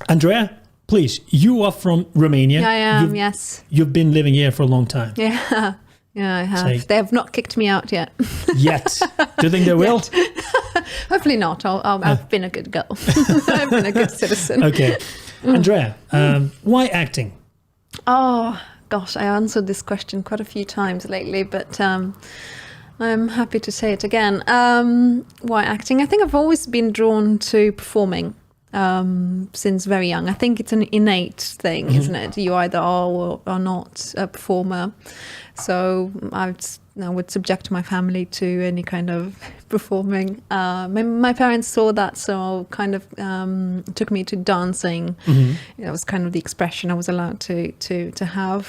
Andreea, please, you are from Romania. I am, yes. You've been living here for a long time. Yeah, I have. They have not kicked me out yet. Yet. Do you think they will? Hopefully not. I've been a good girl. I've been a good citizen. Okay. Andreea, why acting? Oh, gosh, I answered this question quite a few times lately, but I'm happy to say it again. Why acting? I think I've always been drawn to performing since very young. I think it's an innate thing, isn't it? You either are or are not a performer. So I would subject my family to any kind of performing. My parents saw that, so kind of took me to dancing. That was kind of the expression I was allowed to have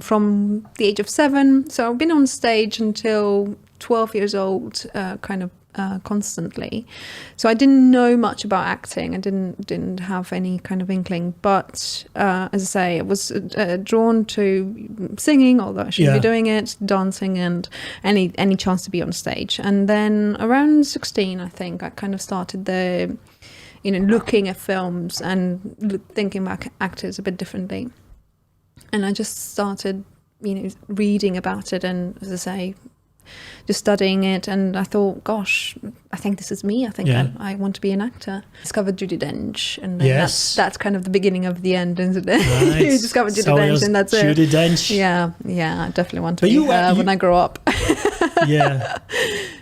from the age of 7. So I've been on stage until 12 years old, kind of constantly. So I didn't know much about acting. I didn't have any kind of inkling. But as I say, I was drawn to singing, although I shouldn't be doing it, dancing, and any chance to be on stage. And then around 16, I think, I kind of started looking at films and thinking about actors a bit differently. And I just started, reading about it, and as I say, just studying it, and I thought, gosh, I think this is me. I think I want to be an actor. Discovered Judi Dench, and that's kind of the beginning of the end, isn't it? Right. You discovered Judi Dench, and that's Judi it. Dench. Yeah, I definitely want to be her when I grow up. Yeah,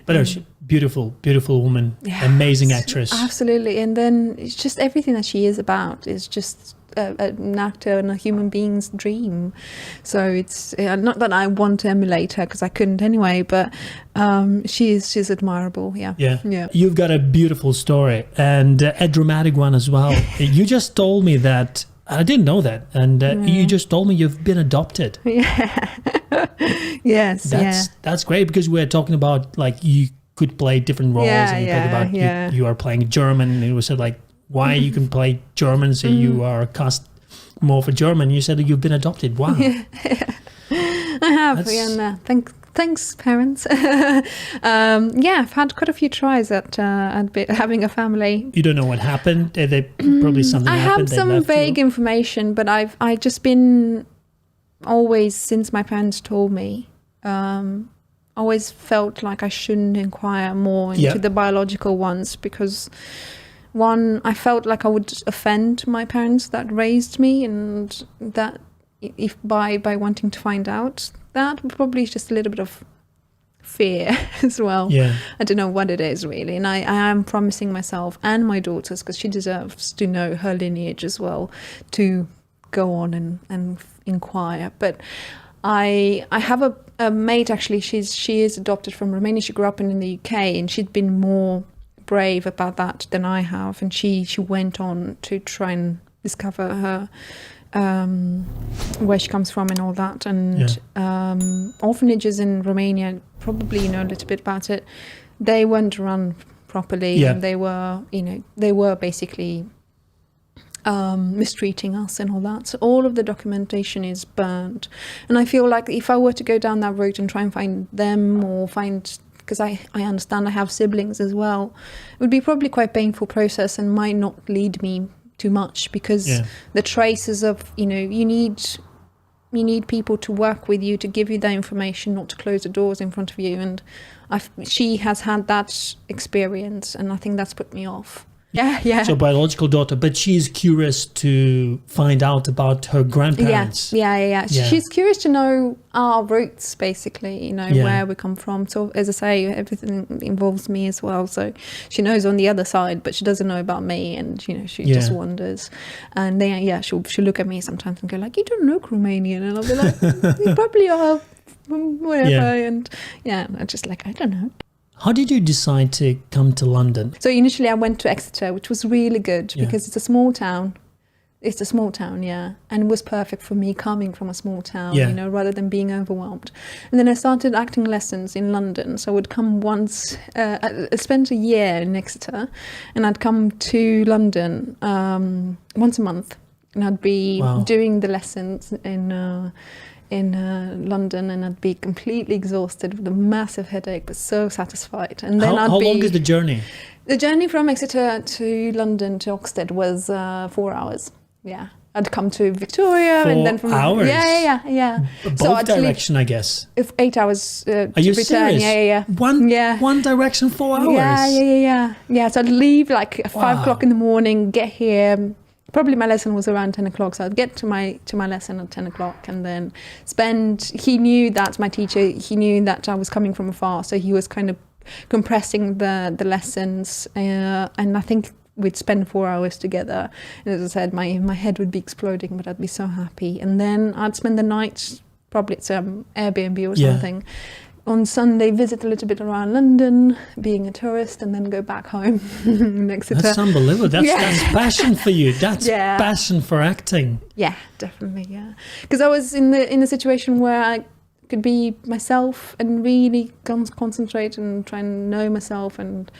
but beautiful woman, amazing actress. Absolutely, and then it's just everything that she is about is just an actor and a human being's dream. So it's not that I want to emulate her, because I couldn't anyway, but she's admirable. Yeah. You've got a beautiful story, and a dramatic one as well. You just told me that, I didn't know that, and you just told me you've been adopted. Yes. That's great, because we're talking about like you could play different roles, and you talk about you are playing German, and it was said like, why you can play German, so you are cast more for German. You said that you've been adopted. Wow. I have. Thanks, parents. I've had quite a few tries at having a family. You don't know what happened? Probably something happened. I have some vague information, but I've just been always, since my parents told me, always felt like I shouldn't inquire more into the biological ones, because one, I felt like I would offend my parents that raised me, and that if by wanting to find out, that probably just a little bit of fear as well. I don't know what it is really, and I am promising myself and my daughters, because she deserves to know her lineage as well, to go on and inquire. But I have a mate, actually, she is adopted from Romania. She grew up in the UK, and she'd been more brave about that than I have, and she went on to try and discover her where she comes from and all that, and orphanages in Romania, probably know a little bit about it. They weren't run properly, and they were basically mistreating us and all that. So all of the documentation is burned, and I feel like if I were to go down that route and try and find them, or find, because I understand I have siblings as well, it would be probably quite a painful process and might not lead me too much, because the traces of, you need people to work with you, to give you that information, not to close the doors in front of you. And she has had that experience, and I think that's put me off. Yeah. So biological daughter, but she's curious to find out about her grandparents. Yeah. She's curious to know our roots, basically, where we come from. So as I say, everything involves me as well. So she knows on the other side, but she doesn't know about me, and she just wonders. And then she'll look at me sometimes and go like, "You don't look Romanian," and I'll be like, "You probably are, whatever." And I'm just like, I don't know. How did you decide to come to London? So initially I went to Exeter, which was really good, because it's a small town. It's a small town, and it was perfect for me coming from a small town, rather than being overwhelmed. And then I started acting lessons in London. So I would come once, I spent a year in Exeter, and I'd come to London once a month, and I'd be doing the lessons in London, and I'd be completely exhausted with a massive headache, but so satisfied. And then how long is the journey? The journey from Exeter to London to Oxted was 4 hours. Yeah. I'd come to Victoria 4 and then from hours? Yeah. Both direction, I guess. If 8 hours Are you return. serious? Yeah. One direction, 4 hours? Yeah, so I'd leave like at 5 o'clock in the morning, get here. Probably my lesson was around 10 o'clock, so I'd get to my lesson at 10 o'clock and then he knew that, my teacher, he knew that I was coming from afar, so he was kind of compressing the lessons, and I think we'd spend 4 hours together, and as I said, my head would be exploding, but I'd be so happy. And then I'd spend the night probably at some Airbnb or something. On Sunday, visit a little bit around London, being a tourist, and then go back home next to That's unbelievable. That's passion for you. That's passion for acting. Yeah, definitely. Yeah, because I was in a situation where I could be myself and really concentrate and try and know myself and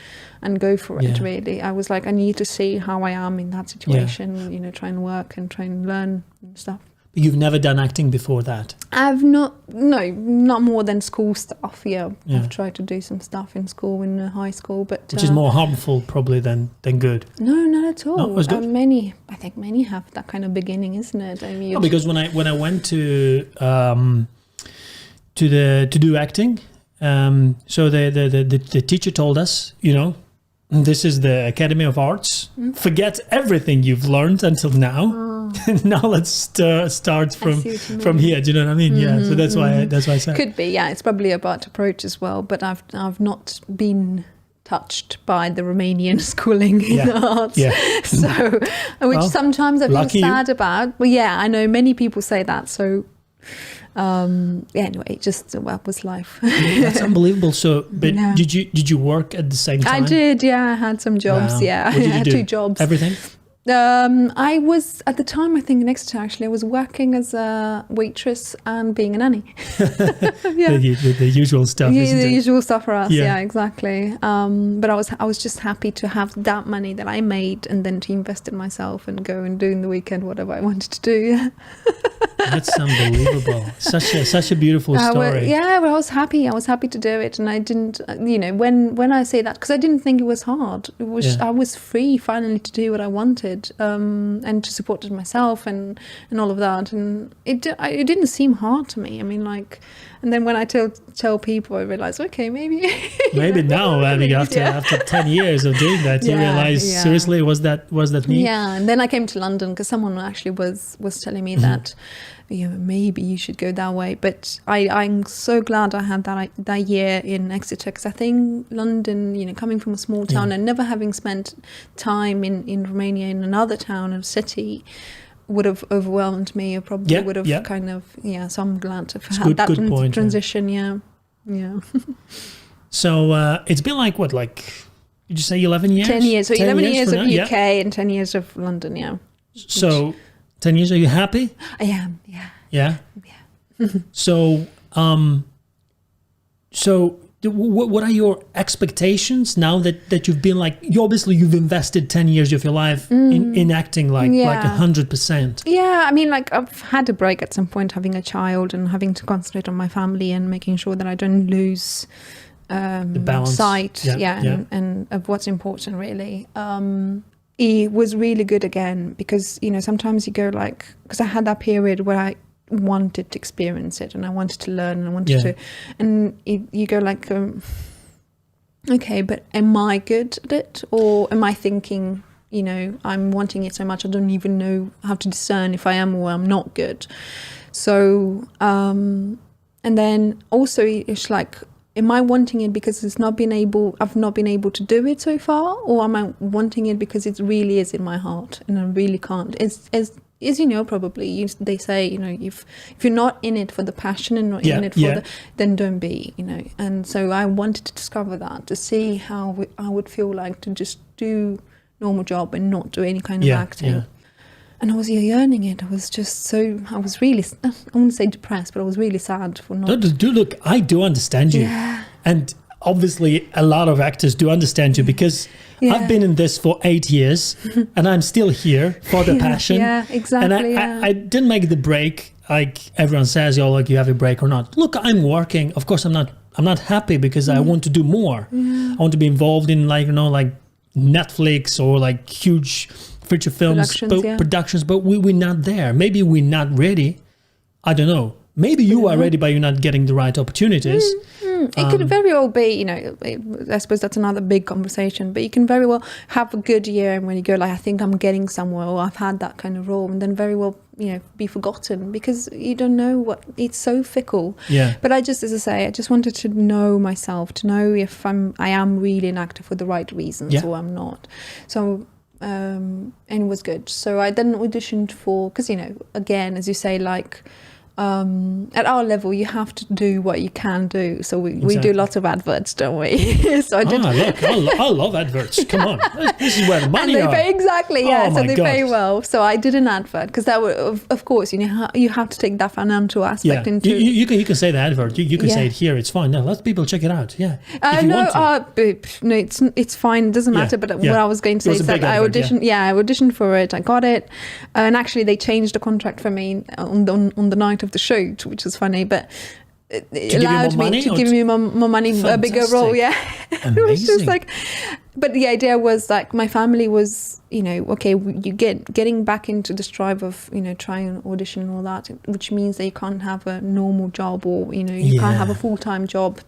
go for it. Really, I was like, I need to see how I am in that situation. You know, try and work and try and learn and stuff. But you've never done acting before that? I've not more than school stuff. I've tried to do some stuff in school, in high school, but which is more harmful probably than good. No, not at all. No, it was good. I think many have that kind of beginning, isn't it? I mean, because when I went to do acting, so the teacher told us, this is the Academy of Arts. Forget everything you've learned until now. Now let's start from here. Do you know what I mean? Yeah. So that's why I said. Could be. Yeah. It's probably about approach as well. But I've not been touched by the Romanian schooling in arts. Yeah. So, which sometimes I feel sad about. But yeah, I know many people say that. So. Anyway, just was life. That's unbelievable. So, but did you work at the same time? I did. Yeah, I had some jobs. Wow. Yeah, what did you do? 2 jobs. Everything. I was at the time, I think in Exeter actually, I was working as a waitress and being a nanny. the usual stuff. Isn't the it? usual stuff for us. Yeah, exactly. But I was just happy to have that money that I made and then to invest in myself and go and do in the weekend whatever I wanted to do. That's unbelievable. Such a beautiful story. I was happy. I was happy to do it, and I didn't. When I say that, because I didn't think it was hard. It was. I was free finally to do what I wanted. And to support myself and all of that, and it didn't seem hard to me. I mean, like, and then when I tell people, I realize, okay, maybe now. I mean, after 10 years of doing that, you realize seriously, was that me? Yeah, and then I came to London because someone actually was telling me that. Maybe you should go that way. But I'm so glad I had that year in Exeter, because I think London, coming from a small town and never having spent time in Romania in another town or city, would have overwhelmed me. Or probably would have kind of So I'm glad to have had that transition. Yeah. So it's been like what? Like, did you say 11 years? 10 years. So 11 years of UK and 10 years of London. Yeah. So. 10 years, are you happy? I am, yeah. Yeah? Yeah. So what are your expectations now that you've been like, you've invested 10 years of your life in acting like 100%? Yeah, I mean, like, I've had a break at some point, having a child and having to concentrate on my family and making sure that I don't lose the balance. Sight and of what's important, really. It was really good again, because sometimes you go like, because I had that period where I wanted to experience it and I wanted to learn and I wanted to, and you go like, okay, but am I good at it, or am I thinking I'm wanting it so much I don't even know how to discern if I am or I'm not good. So and then also it's like, am I wanting it because I've not been able to do it so far, or am I wanting it because it really is in my heart and I really can't? As you know, probably they say, if you're not in it for the passion and not in it for then don't be, And so I wanted to discover that, to see how I would feel like to just do normal job and not do any kind of acting. Yeah. And I was yearning it. I was really, I wouldn't say depressed, but I was really sad for not. Look, I do understand you. Yeah. And obviously a lot of actors do understand you, because I've been in this for 8 years and I'm still here for the passion. Yeah, exactly. And I didn't make the break like everyone says, like you have a break or not. Look, I'm working. Of course, I'm not happy because I want to do more. I want to be involved in like Netflix or like huge feature films productions, but we're not there. Maybe we're not ready. I don't know. Maybe you are ready, but you're not getting the right opportunities. It could very well be, I suppose that's another big conversation, but you can very well have a good year and when you go like, I think I'm getting somewhere, or I've had that kind of role, and then very well, be forgotten because you don't know it's so fickle. Yeah. But I just wanted to know myself, to know if I am really an actor for the right reasons or I'm not. So, and it was good. So I then auditioned for, because, again, as you say, like, at our level you have to do what you can do, so we do lots of adverts, don't we? So I love adverts. Come on, this is where the money and they pay, exactly, yeah. So they pay well. So I did an advert because that would, of course, you have to take that financial aspect into. You can say the advert. You can say it here. It's fine. No, let people check it out. Yeah. No, it's fine. It doesn't matter. But what I was going to say is that I auditioned. I auditioned for it. I got it, and actually they changed the contract for me on the night of the shoot, which was funny, but it allowed me to give me more money, a bigger role. Yeah. It was just like, but the idea was like my family was, okay, you getting back into this drive of, trying an audition and all that, which means that you can't have a normal job, or, you can't have a full-time job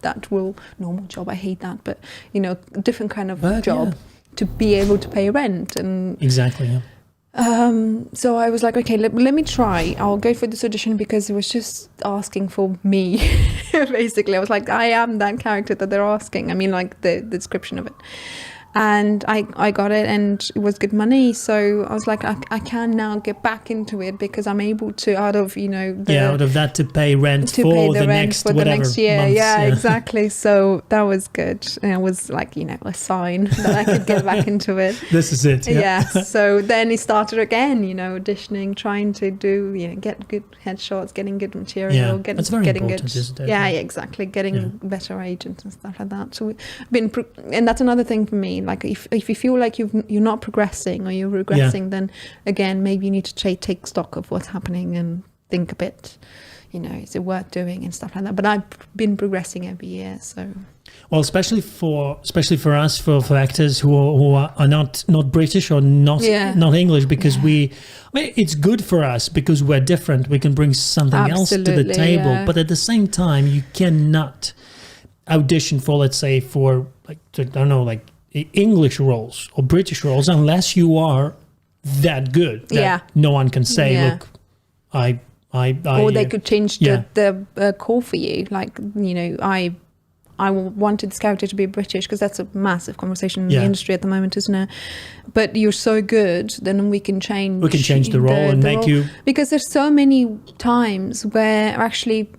normal job, I hate that, but, a different kind of job to be able to pay rent. And exactly, yeah. So I was like, okay, let me try. I'll go for this audition because it was just asking for me. Basically, I was like, I am that character that they're asking. I mean, like the description of it. And I got it, and it was good money. So I was like, I can now get back into it because I'm able to, out of that to pay rent for the next year. Months, yeah, exactly. So that was good. And it was like, a sign that I could get back into it. This is it. Yeah. So then it started again, auditioning, trying to do, get good headshots, getting good material, that's very getting important, good. Isn't it? Yeah, exactly. Getting better agents and stuff like that. So and that's another thing for me. Like if you feel like you're not progressing or you're regressing, then again maybe you need to take stock of what's happening and think a bit, is it worth doing and stuff like that. But I've been progressing every year, so. Well, especially for us, for actors who are not British or not English, because it's good for us because we're different. We can bring something else to the table, but at the same time, you cannot audition for, let's say, for like, I don't know, like English roles or British roles unless you are that good that no one can say, look, I or they could change the call for you, like, I wanted this character to be British because that's a massive conversation in the industry at the moment, isn't it? But you're so good, then we can change the role and make you, because there's so many times where actually,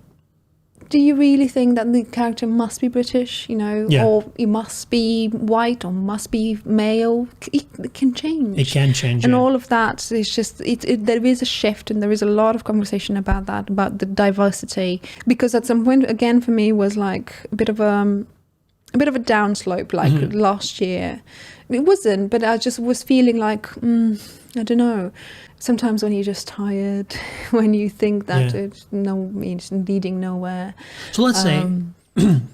do you really think that the character must be British, or it must be white or must be male? It can change. It can change. And all of that is just, there is a shift, and there is a lot of conversation about that, about the diversity. Because at some point, again, for me, was like a bit of a downslope, like last year. It wasn't, but I just was feeling like, I don't know. Sometimes when you're just tired, when you think that it's leading nowhere. So let's say,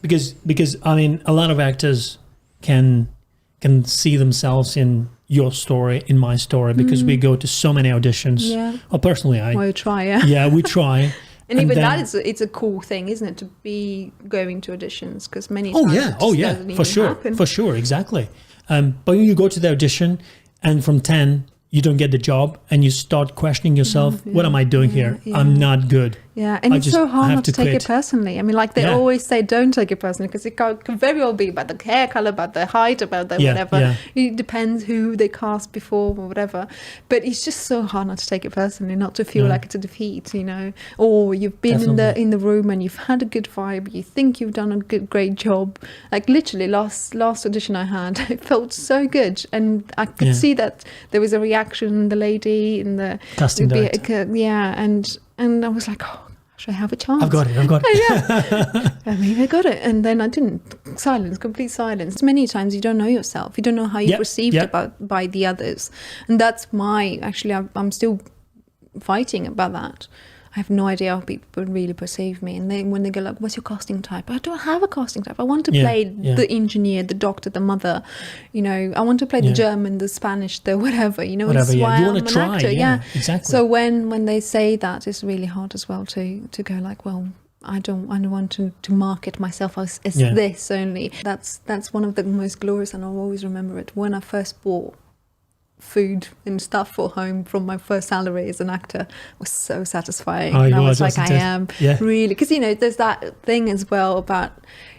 because I mean, a lot of actors can see themselves in your story, in my story, because we go to so many auditions. Yeah. Or personally, we try. Yeah, we try. And even that it's a cool thing, isn't it, to be going to auditions? Because many times for sure, exactly. But when you go to the audition, and from 10. You don't get the job and you start questioning yourself, what am I doing here? I'm not good. Yeah, and it's so hard not to take it personally. I mean, like they always say, don't take it personally, because it can very well be about the hair color, about the height, about the whatever. Yeah. It depends who they cast before or whatever. But it's just so hard not to take it personally, not to feel like it's a defeat, Or you've been in the room and you've had a good vibe. You think you've done a great job. Like literally, last audition I had, it felt so good, and I could see that there was a reaction. The lady in the casting director, and I was like, oh. Should I have a chance? I've got it. Maybe I got it. And then I didn't. Silence, complete silence. Many times you don't know yourself. You don't know how you're perceived by the others. And that's I'm still fighting about that. I have no idea how people really perceive me. And then when they go like, what's your casting type? I don't have a casting type. I want to play the engineer, the doctor, the mother. You know, I want to play the German, the Spanish, the whatever. You know, whatever, it's why you I'm want to try. Actor. Yeah, exactly. So when they say that, it's really hard as well to go like, well, I don't want to market myself as this only. That's one of the most glorious, and I'll always remember it. When I first bought food and stuff for home from my first salary as an actor, was so satisfying. And I was like, I am really, because you know, there's that thing as well about,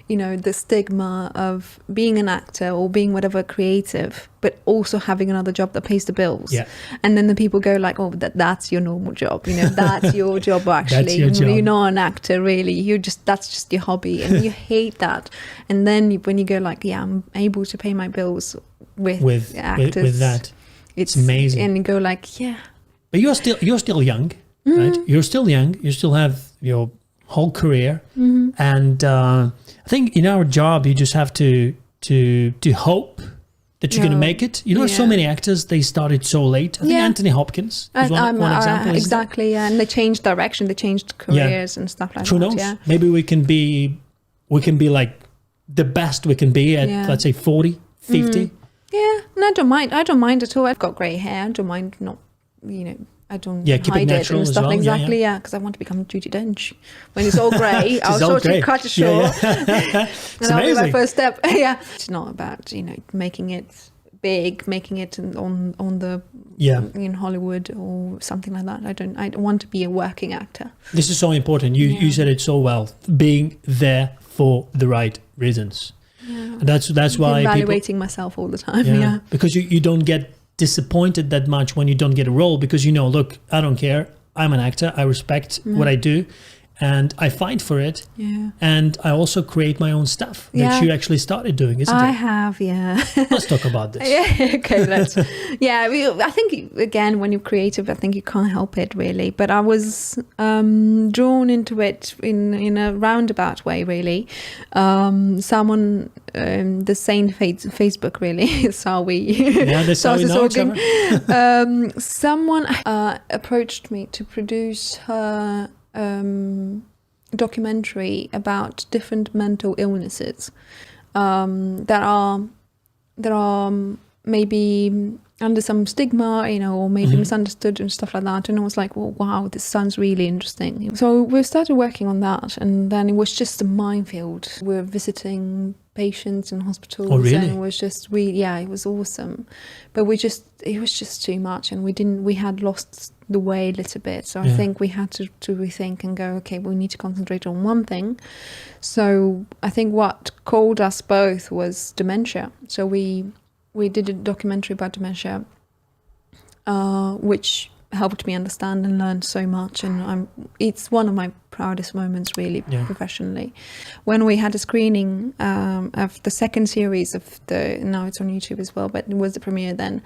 you know, the stigma of being an actor or being whatever creative, but also having another job that pays the bills. Yeah. And then the people go like, oh, that's your normal job. You know, that's your job actually. Your job. You're not an actor really. That's just your hobby, and you hate that. And then when you go like, yeah, I'm able to pay my bills with actors. With that. It's amazing. And you go like, yeah. But you're still young, right? You're still young. You still have your whole career. And I think in our job, you just have to hope that you're going to make it. You know, so many actors, they started so late. I think Anthony Hopkins is one example. Exactly, yeah. And they changed direction. They changed careers and stuff like that. Who knows? Yeah. Maybe we can be like the best we can be at, let's say, 40, 50. Yeah, no, I don't mind. I don't mind at all. I've got grey hair. I don't mind not, you know, I don't keep hide it natural it and stuff. Well. Exactly, because I want to become Judi Dench. When it's all grey, I'll sort of cut it short. It's and that'll be my first step. It's not about, you know, making it big, making it on the in Hollywood or something like that. I don't want to be a working actor. This is so important. You said it so well. Being there for the right reasons. Yeah. And that's why evaluating myself all the time. Because you don't get disappointed that much when you don't get a role, because you know, look, I don't care. I'm an actor. I respect what I do, and I fight for it. Yeah. And I also create my own stuff that you actually started doing, isn't it? I have, yeah. Let's talk about this. Okay, let's. I think, again, when you're creative, I think you can't help it, really. But I was drawn into it in a roundabout way, really. Someone, the same Facebook, really, is how we started talking. Someone approached me to produce her documentary about different mental illnesses that are maybe under some stigma, you know, or maybe misunderstood and stuff like that. And I was like, well, wow, this sounds really interesting. So we started working on that, and then it was just a minefield. We were visiting patients in hospitals. Oh, really? And it was just it was awesome. But it was just too much, and we had lost the way a little bit. So I think we had to rethink and go, okay, we need to concentrate on one thing. So I think what called us both was dementia. So we did a documentary about dementia, which helped me understand and learn so much, and it's one of my proudest moments, really, professionally. When we had a screening of the second series of now it's on YouTube as well, but it was the premiere then.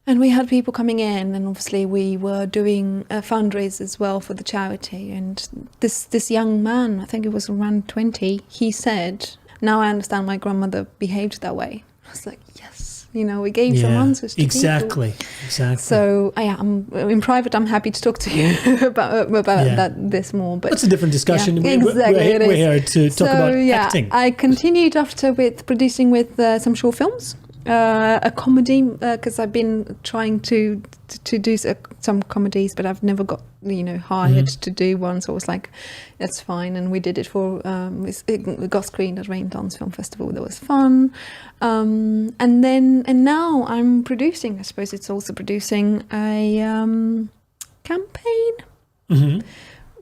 And we had people coming in, and obviously we were doing a fundraiser as well for the charity. And this young man, I think it was around 20, he said, now I understand my grandmother behaved that way. I was like, yes, you know, we gave some answers to people. Exactly. So I'm in private, I'm happy to talk to you about this more. But that's a different discussion. We're here to talk about acting. I continued after with producing with some short films. A comedy, because I've been trying to do some comedies, but I've never got hired to do one. So I was like, that's fine, and we did it for it got screened at Raindance Film Festival. That was fun, and now I'm producing. I suppose it's also producing a campaign.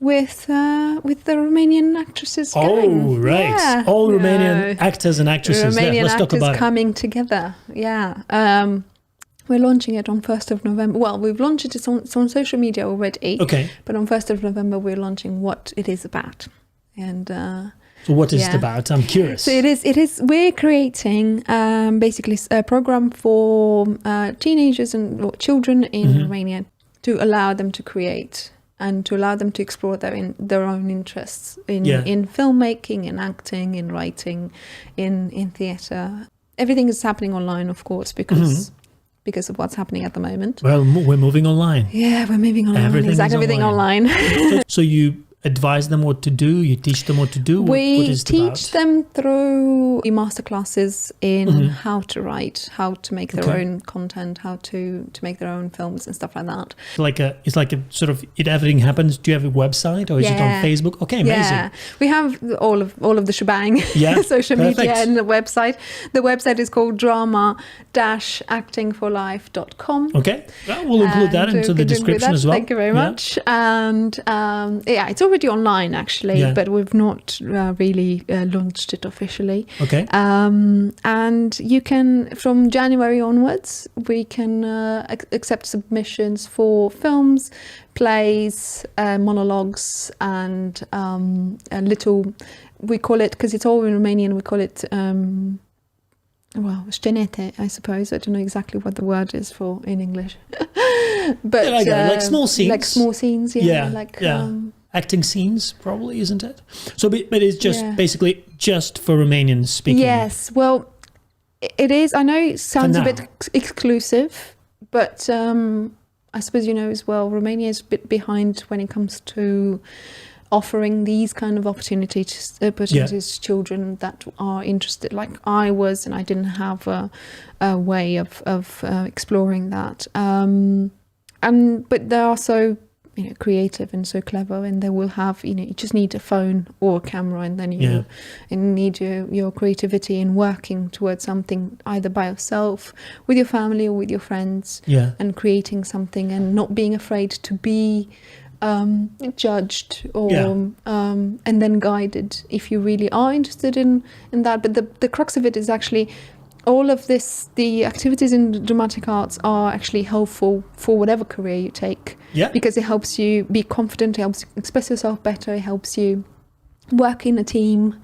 With the Romanian actresses. Oh, right. Yeah. All Romanian actors and actresses. Let's talk about it. Coming together. Yeah. We're launching it on 1st of November. Well, we've launched it. It's on social media already. Okay. But on 1st of November, we're launching what it is about. And so what is it about? I'm curious. So it is. We're creating basically a program for teenagers and children in Romania to allow them to create and to allow them to explore their own interests in filmmaking, in acting, in writing, in theatre. Everything is happening online, of course, because because of what's happening at the moment. Well, we're moving online. Yeah, we're moving online. Everything online. So you advise them what to do? You teach them what to do? What is it teach them through masterclasses in how to write, how to make their own content, how to make their own films and stuff like that. It's like a sort of everything happens. Do you have a website or is it on Facebook? Okay, amazing. Yeah, we have all of the shebang. Yeah, social media and the website. The website is called drama-actingforlife.com. Okay, well, we'll include that into the description as well. Thank you very much. And it's already online actually, but we've not really launched it officially. Okay. And you can, from January onwards, we can accept submissions for films, plays, monologues, and little, we call it, because it's all in Romanian, we call it scenete, I suppose. I don't know exactly what the word is for in English. But like small scenes. Like small scenes, acting scenes, probably, isn't it? So, but it's just basically just for Romanian speaking. Yes, well, it is. I know it sounds a bit exclusive, but I suppose you know as well, Romania is a bit behind when it comes to offering these kind of opportunities to children that are interested, like I was, and I didn't have a way of exploring that. But they are so creative and so clever, and they will have you just need a phone or a camera, and then you need your creativity and working towards something either by yourself, with your family, or with your friends, and creating something, and not being afraid to be judged or and then guided if you really are interested in that. But the crux of it is actually all of this, the activities in dramatic arts are actually helpful for whatever career you take, because it helps you be confident, it helps you express yourself better, it helps you work in a team,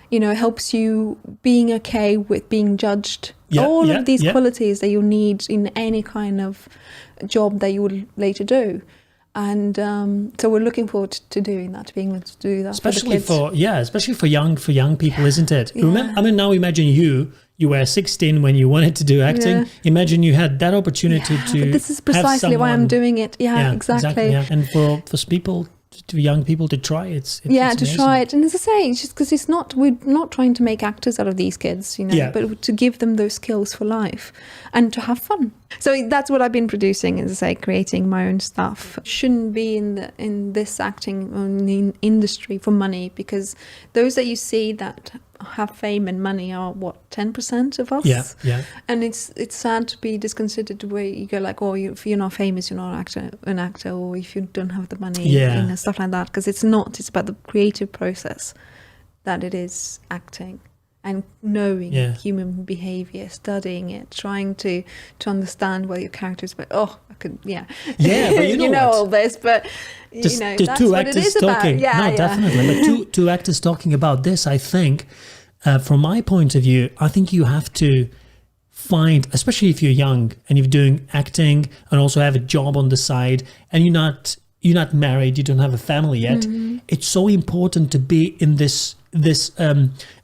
it helps you being okay with being judged, all of these qualities that you need in any kind of job that you will later do. And so we're looking forward to doing that, to being able to do that, especially for the kids. Especially for young people, isn't it? Remember, now imagine you were 16 when you wanted to do acting. Imagine you had that opportunity to. But this is precisely why I'm doing it. Exactly. And for people, to young people to try it. It's to try it. And as I say, it's just because we're not trying to make actors out of these kids, but to give them those skills for life and to have fun. So that's what I've been producing, as I say, creating my own stuff. Shouldn't be in this acting industry for money, because those that you see that have fame and money are 10% of us. And it's sad to be disconsidered where you go like, if you're not famous, you're not an actor, or if you don't have the money and stuff like that, because it's about the creative process that it is acting, and knowing human behavior, studying it, trying to understand what your characters. But but you know all this, but just that's two what actors it is talking. about. Definitely. But two actors talking about this, I think, from my point of view, I think you have to find, especially if you're young and you're doing acting and also have a job on the side, and you're not married, you don't have a family yet. It's so important to be in this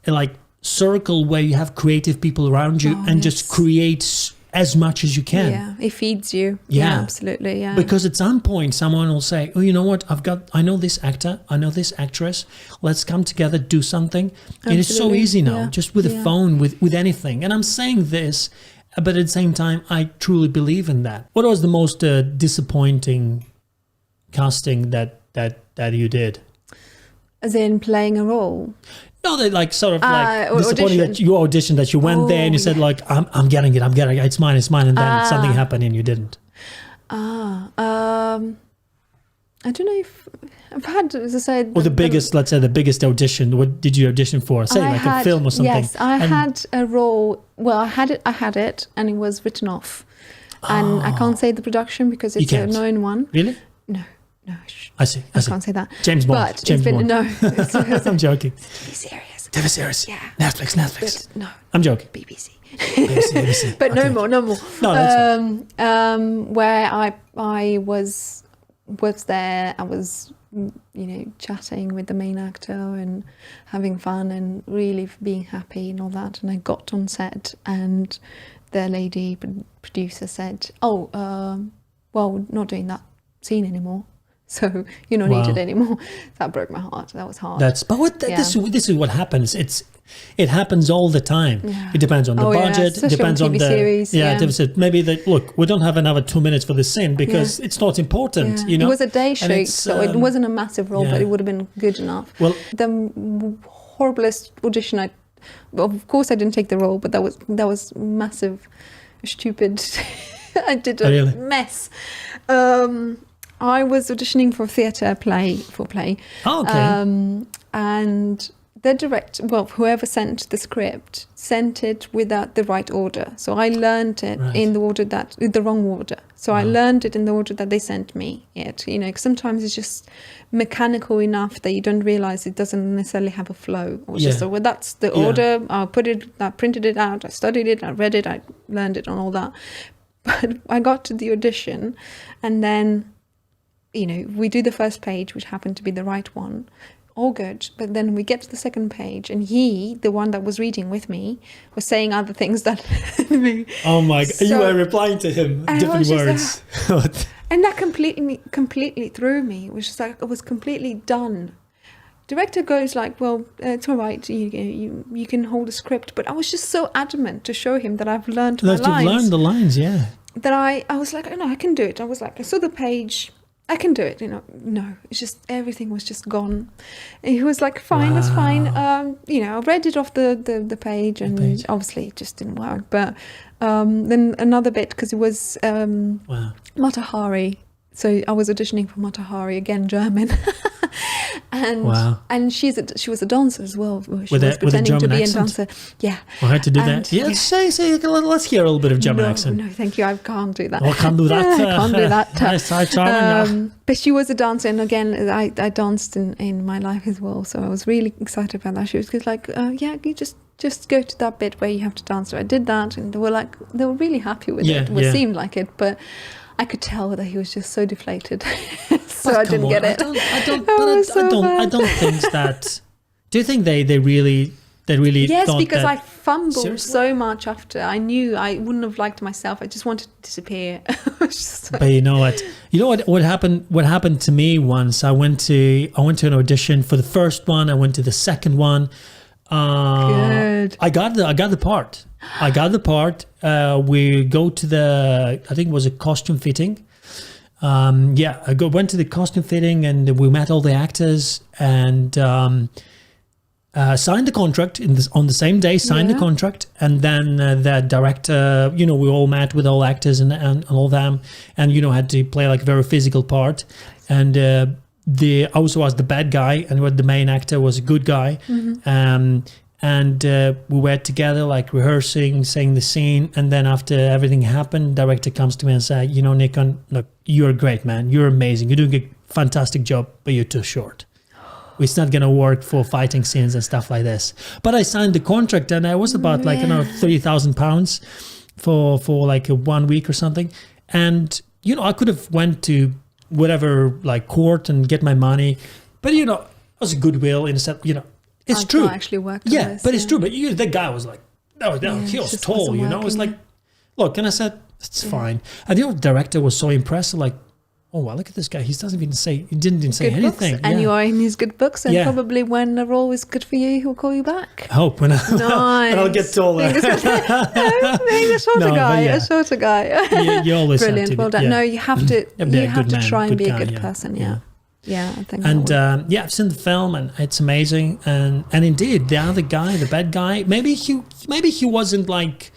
like circle where you have creative people around you and just create as much as you can. Yeah, it feeds you. Yeah, absolutely. Yeah. Because at some point someone will say, "Oh, you know what? I know this actor, I know this actress. Let's come together, do something." Absolutely. And it's so easy now, just with a phone, with anything. And I'm saying this, but at the same time, I truly believe in that. What was the most disappointing casting that you did? As in playing a role? No, they disappointing that you auditioned, that you went there and you said like, I'm getting it, it's mine, and then something happened and you didn't. I don't know if I've had, as I said, or the biggest audition. What did you audition for? Say a film or something. Yes, I had a role. Well, I had it, and it was written off. And I can't say the production because it's a known one. Really? No. I see. I can't say that. James Bond. Bond. No. I'm joking. TV series. Yeah. Netflix. But no. I'm joking. BBC. But no more. No, where I was there, I was, chatting with the main actor and having fun and really being happy and all that. And I got on set, and the lady producer said, "Oh, well, we're not doing that scene anymore, so you're not needed anymore." That broke my heart. That was hard. This is what happens. It happens all the time. Yeah. It depends on the budget. Especially Depends on TV the series. Maybe look, we don't have another 2 minutes for this scene because it's not important. Yeah. You know, it was a day shoot, so it wasn't a massive role, but it would have been good enough. Well, the horriblest audition. Of course, I didn't take the role, but that was massive, stupid. I did a mess. I was auditioning for theatre play. Oh, okay. And the director, whoever sent the script, sent it without the right order. So I learned it in the wrong order. So I learned it in the order that they sent me it. You know, 'cause sometimes it's just mechanical enough that you don't realize it doesn't necessarily have a flow. Or that's the order. I printed it out. I studied it. I read it. I learned it and all that. But I got to the audition, and then, you know, we do the first page, which happened to be the right one. All good. But then we get to the second page, and he, the one that was reading with me, was saying other things that me. Oh my God. You were replying to him different words. And that completely threw me. It was just like, I was completely done. Director goes like, "Well, it's all right. You can hold a script." But I was just so adamant to show him that I've learned my lines. You've learned the lines, yeah. That I was like, "No, I can do it." I was like, I saw the page. I can do it, you know. No, it's just everything was just gone. And he was like, "Fine, that's fine." You know, I read it off the page, and obviously it just didn't work. But then another bit, because it was Mata Hari, so I was auditioning for Mata Hari, again German, and she was a dancer as well. She was pretending to be a dancer. Yeah, I had to do that. Yeah, say, let's hear a little bit of German accent. No, thank you. I can't do that. I can't do that. I can't do that. But she was a dancer, and again, I danced in my life as well, so I was really excited about that. She was just like, "Yeah, you just go to that bit where you have to dance." So I did that, and they were really happy with it. It seemed like it, but I could tell that he was just so deflated. So I didn't get it. I don't think that. Do you think they really yes, thought because that, I fumbled seriously? so much after. I knew I wouldn't have liked myself. I just wanted to disappear. But you know what happened to me once. I went to an audition for the first one. I went to the second one. Good. I got the part. We go to I think it was a costume fitting. Went to the costume fitting, and we met all the actors, and signed the contract on the same day. The contract, and then the director, you know, we all met with all actors and all them, and you know, had to play like a very physical part, and I also was the bad guy, and the main actor was a good guy. And we were together, like rehearsing, saying the scene. And then after everything happened, director comes to me and said, "You know, Nikon, look, you're great, man. You're amazing. You're doing a fantastic job, but you're too short. It's not going to work for fighting scenes and stuff like this." But I signed the contract, and I was about like, £30,000 for like 1 week or something. And, you know, I could have went to whatever, like court and get my money. But, you know, it was goodwill in a sense, you know. It's true. Actually worked. It's true. But the guy was like, he was tall, you know. It's like, look, and I said, it's fine. And the director was so impressed, like, "Oh, well, look at this guy. He didn't even say anything." Books, and you are in his good books, and probably when the role is good for you, he'll call you back. I hope when I'll get taller. A shorter guy. You always brilliant. have to. Well done. No, you have to. You have to try and be a good guy, person. Yeah, I think. And I've seen the film, and it's amazing. And indeed, the other guy, the bad guy, maybe he wasn't like,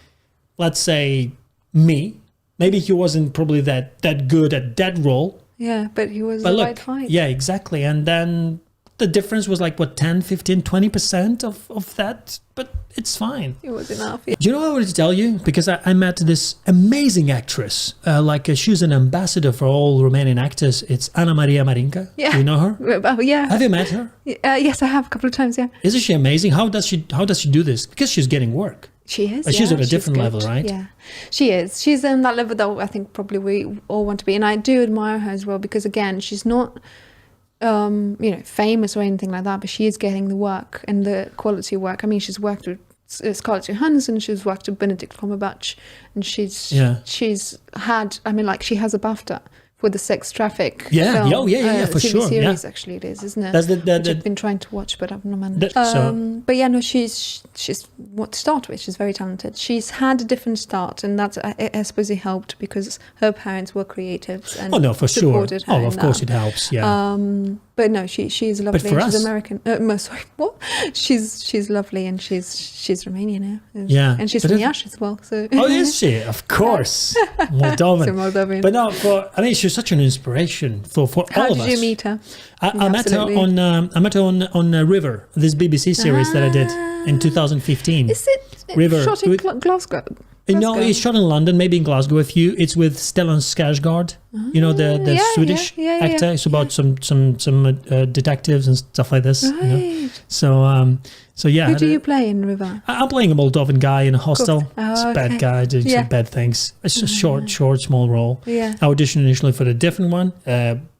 let's say, me. Maybe he wasn't probably that good at that role. Yeah, but he was the right height. Yeah, exactly. And then the difference was like, what, 10, 15, 20% of that? But it's fine. It was enough. Yeah. Do you know what I wanted to tell you? Because I met this amazing actress. She's an ambassador for all Romanian actors. It's Ana Maria Marinca. Yeah. Do you know her? Oh, yeah. Have you met her? Yes, I have a couple of times, yeah. Isn't she amazing? How does she do this? Because she's getting work. She is. She's on a different level, right? Yeah, she is. She's on that level that I think probably we all want to be. And I do admire her as well, because again, she's not famous or anything like that, but she is getting the work and the quality work. I mean, she's worked with Scarlett Johansson. She's worked with Benedict Cumberbatch, and she's had. I mean, like she has a BAFTA for the Sex Traffic. For TV sure. Series, actually, it is, isn't it? That's which I've been trying to watch, but I've not managed. But yeah, no, she's what to start with. She's very talented. She's had a different start, and that's I suppose it helped because her parents were creatives and for supported sure. her. Of course, it helps. Yeah. But no, she's lovely. But for she's us, American. Sorry, what? She's lovely, and she's Romanian now. Yeah, and she's from Iași as well. So is she? Of course, Moldovan. So Moldovan. But no, she's such an inspiration for all of us. How did you meet her? I met her on River, this BBC series that I did in 2015. Is it River shot in Glasgow? No, it's shot in London, maybe in Glasgow. It's with Stellan Skarsgård, the Swedish actor. It's about some detectives and stuff like this. Right. So yeah. Who do you play in River? I'm playing a Moldovan guy in a hostel. It's a bad guy doing some bad things. It's a short, small role. Yeah. I auditioned initially for a different one,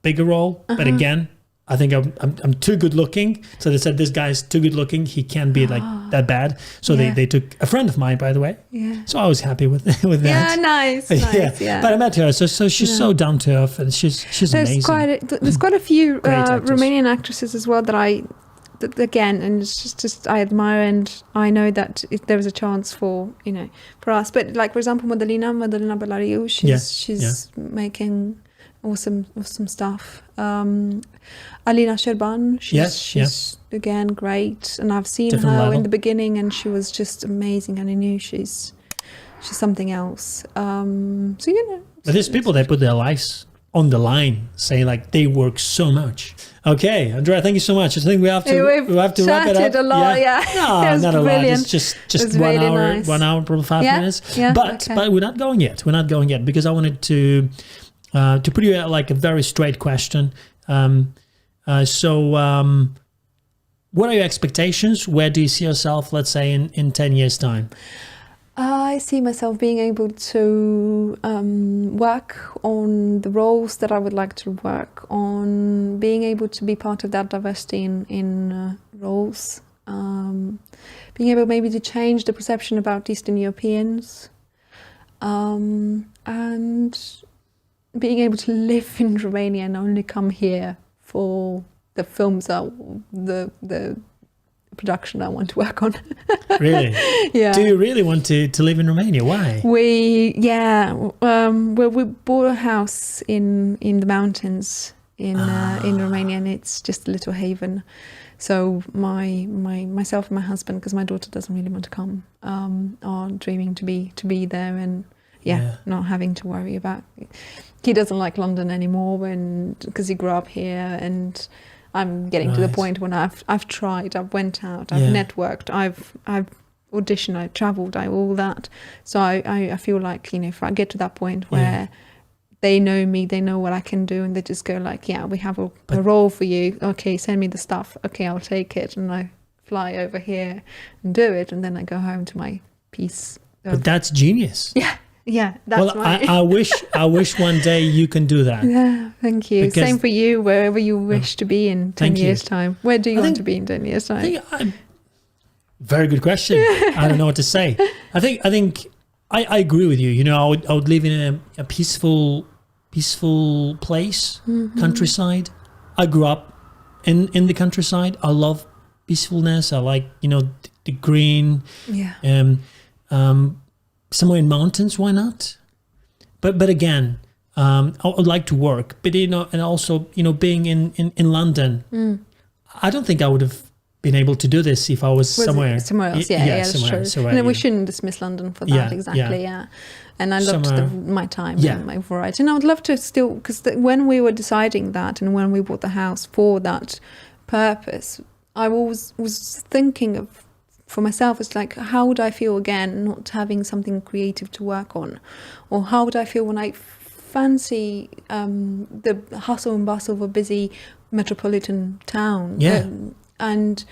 bigger role, but again, I think I'm too good looking. So they said, this guy's too good looking. He can't be like that bad. So they took a friend of mine, by the way. Yeah. So I was happy with that. Yeah, nice. Yeah. But I met her. So she's so down to earth, and she's amazing. There's quite a feue Romanian actresses as well that again, and it's just I admire, and I know that if there is a chance for us. But like for example, Madalina Belariu, she's making awesome stuff. Alina Sherban, she's again great, and I've seen Different her level. in the beginning, and she was just amazing, and I knew she's something else. But there's people that put their lives on the line, saying like they work so much. Okay, Andreea, thank you so much. I think we have to wrap it up. A lot, No, not a lot. It's just 1 really hour, nice. 1 hour, probably 5 minutes. Yeah, but we're not going yet. We're not going yet because I wanted to put you like a very straight question. So what are your expectations? Where do you see yourself, let's say, in 10 years' time? I see myself being able to work on the roles that I would like to work on, being able to be part of that diversity in roles, being able maybe to change the perception about Eastern Europeans, and being able to live in Romania and only come here for the films the production I want to work on. Really? Yeah. Do you really want to live in Romania? Why? We bought a house in the mountains in Romania, and it's just a little haven. So myself and my husband, because my daughter doesn't really want to come, are dreaming to be there, and not having to worry about. He doesn't like London anymore, and because he grew up here, and I'm getting to the point when I've tried, I've went out, I've networked, I've auditioned, I've travelled, all that. So I feel like, if I get to that point where they know me, they know what I can do, and they just go like, we have a role for you. Okay, send me the stuff. Okay, I'll take it, and I fly over here and do it, and then I go home to my peace. But that's genius. Yeah, that's I wish one day you can do that. Yeah, thank you. Because same for you, wherever you wish to be in 10 years' time. Where do you want to be in 10 years' time? Very good question. I don't know what to say. I think I agree with you. I would live in a peaceful place, countryside. I grew up in the countryside. I love peacefulness. I like the green. Somewhere in mountains, why not? But again, I would like to work. But and also being in London, I don't think I would have been able to do this if I was somewhere else. That's true. Somewhere, we shouldn't dismiss London for that. Exactly. And I loved my time and my variety. And I would love to still, because when we were deciding that, and when we bought the house for that purpose, I was thinking of. For myself, it's like, how would I feel again not having something creative to work on? Or how would I feel when I fancy the hustle and bustle of a busy metropolitan town? And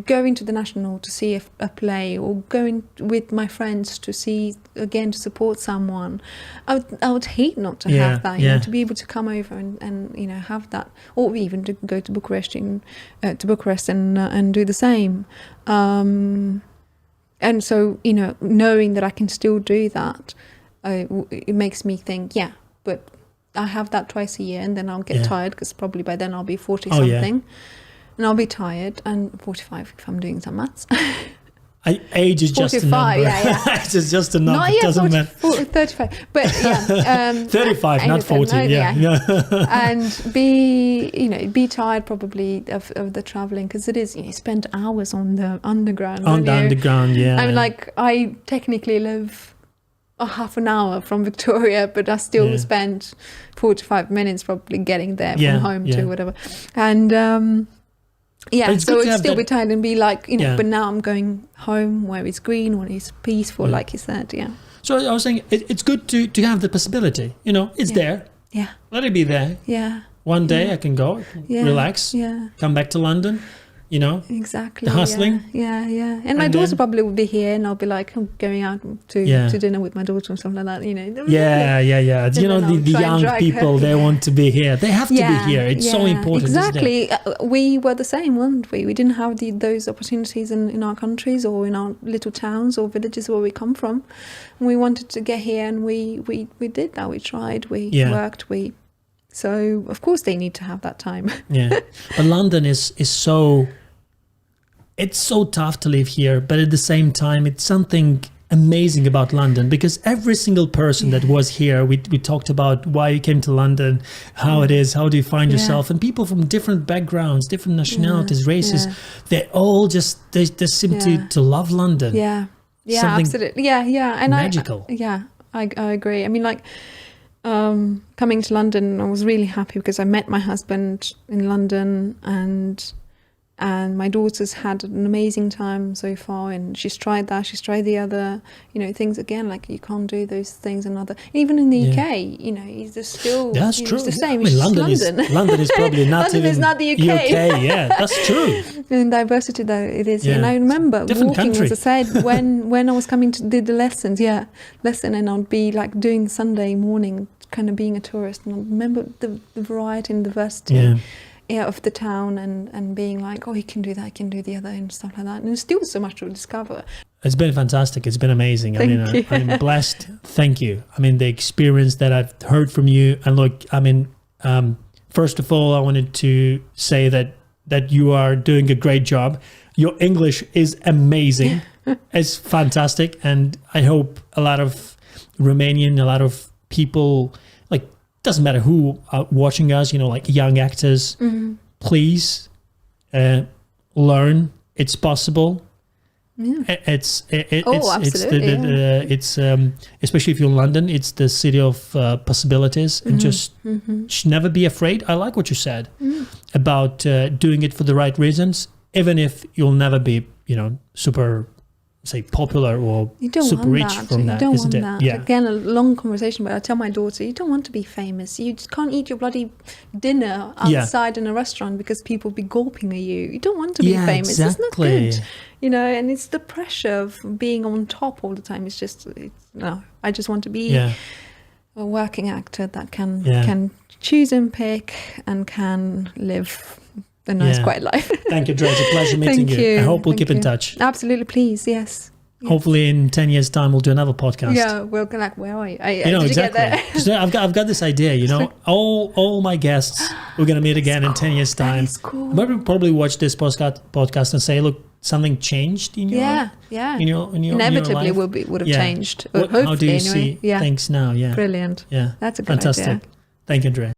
going to the National to see a play, or going with my friends to see, again, to support someone. I would hate not to have that, to be able to come over and have that, or even to go to Bucharest and do the same. And so, you know, knowing that I can still do that, it makes me think, yeah, but I have that twice a year, and then I'll get tired, because probably by then I'll be 40 something, and I'll be tired, and 45 if I'm doing some maths. Age is just a number. Age is just a number. Not yet, doesn't matter. 35, but yeah. 35, not 40. And be tired probably of the traveling, because it is, you spend hours on the underground. On the underground, yeah. I mean, like, I technically live a half an hour from Victoria, but I still spend 45 minutes probably getting there from home to whatever. And so it's still be tired and be like, you know, but now I'm going home where it's green, where it's peaceful, like you said, So I was saying, it's good to have the possibility, you know, it's there. Yeah. Let it be there. Yeah. One day I can go, relax, come back to London, you know. Exactly. The hustling. Yeah. And my daughter probably will be here, and I'll be like, I'm going out to dinner with my daughter or something like that, you know. Yeah. You know, the young people, they want to be here. They have to be here. It's so important. Exactly. We were the same, weren't we? We didn't have those opportunities in our countries or in our little towns or villages where we come from. And we wanted to get here, and we did that. We tried, we worked, so of course they need to have that time. But London is so, it's so tough to live here, but at the same time it's something amazing about London, because every single person that was here, we talked about why you came to London, how it is, how do you find yourself, and people from different backgrounds, different nationalities, races, they all just they seem to love London. Something absolutely. And magical. I agree. I mean, like, coming to London, I was really happy because I met my husband in London, and my daughter's had an amazing time so far, and she's tried that, she's tried the other, you know, things again, like you can't do those things in other, even in the UK, you know, it's just still, that's true. It's the same. I mean, London is probably not London even is not the UK. That's true. In diversity though, it is. And I remember different walking, country. as I said, when I was coming to do the lessons, and I'd be like doing Sunday morning, kind of being a tourist, and I remember the variety and diversity of the town, and being like, oh, you can do that, you can do the other, and stuff like that. And there's still so much to discover. It's been fantastic. It's been amazing. Thank you. I'm blessed. Thank you. I mean, the experience that I've heard from you, and look, I mean, first of all, I wanted to say that you are doing a great job. Your English is amazing. It's fantastic. And I hope a lot of Romanian, a lot of people, like, doesn't matter who are watching us, you know, like young actors, please learn. It's possible. It's especially if you're in London, it's the city of possibilities, and just should never be afraid. I like what you said about doing it for the right reasons, even if you'll never be, you know, super, say, popular or super rich from that, isn't it? Yeah. Again, a long conversation, but I tell my daughter, you don't want to be famous. You just can't eat your bloody dinner outside in a restaurant because people be gulping at you. You don't want to be famous. Exactly. It's not good. You know, and it's the pressure of being on top all the time. It's just, no, I just want to be a working actor that can choose and pick and can live a nice, quiet life. Thank you, Andreea. It's a pleasure meeting you. I hope we'll keep in touch. Absolutely, please. Yes. Hopefully in 10 years' time, we'll do another podcast. Yeah, we'll go like, where are you? You know, exactly. I've got this idea, you know, all my guests, we're going to meet again in 10 years' time. That is cool. Probably watch this podcast and say, look, something changed in your life? Yeah. In your Inevitably would have changed. How do you see things now? Yeah. Brilliant. Yeah. That's a good Fantastic. idea. Thank you, Andreea.